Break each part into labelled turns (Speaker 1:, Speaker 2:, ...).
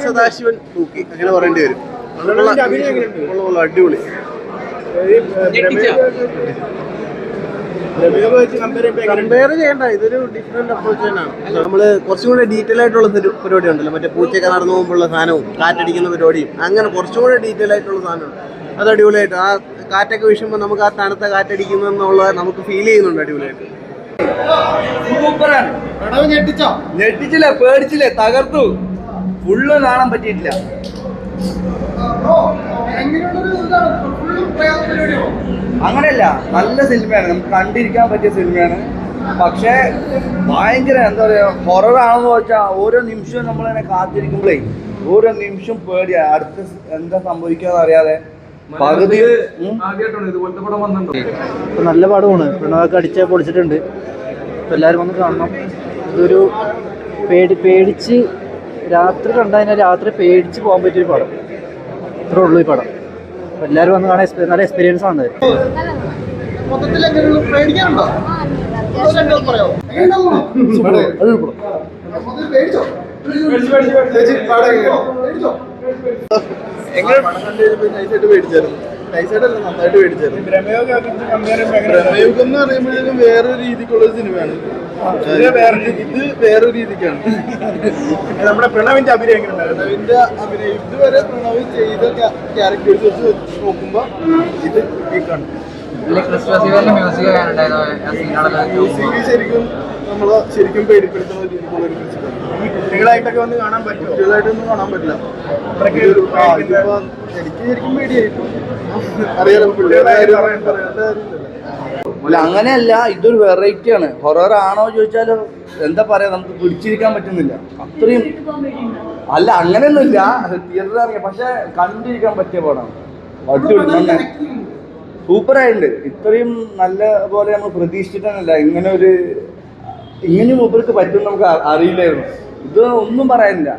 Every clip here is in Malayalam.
Speaker 1: സദാശിവൻ തൂക്കി അങ്ങനെ പറയേണ്ടി വരും. അടിപൊളി. കമ്പയർ ചെയ്യണ്ട, ഇതൊരു ഡിഫറെന്റ് അപ്രോച്ച് തന്നെയാണ്. നമ്മള് കുറച്ചും കൂടെ ഡീറ്റെയിൽ ആയിട്ടുള്ള പരിപാടി ഉണ്ടല്ലോ, മറ്റേ പൂച്ചയൊക്കെ നടന്നു പോകുമ്പോഴുള്ള സാധനവും കാറ്റടിക്കുന്ന പരിപാടിയും, അങ്ങനെ കുറച്ചും കൂടെ ഡീറ്റെയിൽ ആയിട്ടുള്ള സാധനമാണ്. അത് അടിപൊളിയായിട്ട് ആ കാറ്റൊക്കെ വീശുമ്പോൾ നമുക്ക് ആ തണുത്ത കാറ്റടിക്കുന്നെന്നുള്ളത് നമുക്ക് ഫീൽ ചെയ്യുന്നുണ്ട് അടിപൊളിയായിട്ട്.
Speaker 2: ഞെട്ടിച്ചില്ലേ, പേടിച്ചില്ലേ, തകർത്തു. ഫുള്ള് കാണാൻ പറ്റിയിട്ടില്ല. അങ്ങനെയല്ല, നല്ല സിനിമയാണ്, നമുക്ക് കണ്ടിരിക്കാൻ പറ്റിയ സിനിമയാണ്. പക്ഷേ ഭയങ്കര എന്താ പറയാ, ഹൊറർ ആണെന്ന് വെച്ചാൽ ഓരോ നിമിഷവും നമ്മളിങ്ങനെ കാത്തിരിക്കുമ്പോഴേ ഓരോ നിമിഷം പേടിയാ, അടുത്ത് എന്താ സംഭവിക്കാതെ അറിയാതെ. പകുതി
Speaker 3: നല്ല പടമാണ്. പ്രണവൊക്കെ അടിച്ച് പൊളിച്ചിട്ടുണ്ട്. എല്ലാവരും വന്ന് കാണണം. ഇതൊരു പേടിച്ച് രാത്രി കണ്ടതിനാൽ രാത്രി പേടിച്ച് പോകാൻ പറ്റിയൊരു പടം. ഇത്രേ ഉള്ളൂ ഈ പടം. എല്ലാവരും വന്ന് കാണാൻ നല്ല എക്സ്പീരിയൻസ് ആണ്.
Speaker 1: നന്നായിട്ട് മേടിച്ചായിരുന്നു. പ്രമേയുഗം എന്ന് പറയുമ്പോഴേക്കും വേറൊരു രീതിക്കുള്ള സിനിമയാണ്. ഇത് വേറൊരു രീതിക്കാണ്. നമ്മുടെ പ്രണവിന്റെ അഭിനയം, ഇതുവരെ പ്രണവ് ചെയ്ത ക്യാരക്ടേഴ്സ് വെച്ച് നോക്കുമ്പോ ഇത് വീക്കാണ്. മ്യൂസിക് ശരിക്കും നമ്മളെ ശരിക്കും പേടിപ്പെടുത്തുന്ന രീതിക്കുള്ള ഒരു മ്യൂസിക്കാണ്. ഈ കുട്ടികളായിട്ടൊക്കെ വന്ന് കാണാൻ പറ്റും, കുട്ടികളായിട്ടൊന്നും കാണാൻ പറ്റില്ല. എനിക്ക് ശരിക്കും പേടിയായിട്ടു അറിയാലോ, പിള്ളേരുടെ കാര്യം പറയേണ്ട
Speaker 2: അല്ല. അങ്ങനെയല്ല, ഇതൊരു വെറൈറ്റി ആണ്. ഹൊറർ ആണോ ചോദിച്ചാൽ എന്താ പറയാ, നമുക്ക് പിടിച്ചിരിക്കാൻ പറ്റുന്നില്ല. അത്രയും അല്ല, അങ്ങനെയൊന്നുമില്ല. തിയേറ്ററിൽ ഇറങ്ങിയ പക്ഷെ കണ്ടിരിക്കാൻ പറ്റിയ പടമാണ്. അടിപൊളി, നന്നായി സൂപ്പറായിട്ടുണ്ട്. ഇത്രയും നല്ല പോലെ നമ്മൾ പ്രതീക്ഷിച്ചിട്ടല്ല. ഇങ്ങനെ മൂപ്പർക്ക് പറ്റും നമുക്ക് അറിയില്ലായിരുന്നു. ഇത് ഒന്നും പറയാനില്ല.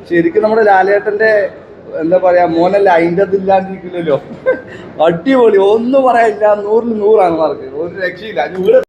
Speaker 2: ശരിക്കും നമ്മുടെ ലാലേട്ടന്റെ എന്താ പറയാ, മോനല്ല, അതിൻ്റെ അതില്ലാണ്ടിരിക്കില്ലല്ലോ. അടിപൊളി, ഒന്നും പറയാനില്ല. 100-ൽ 100 മാർക്ക്. ഒരു രക്ഷയില്ല.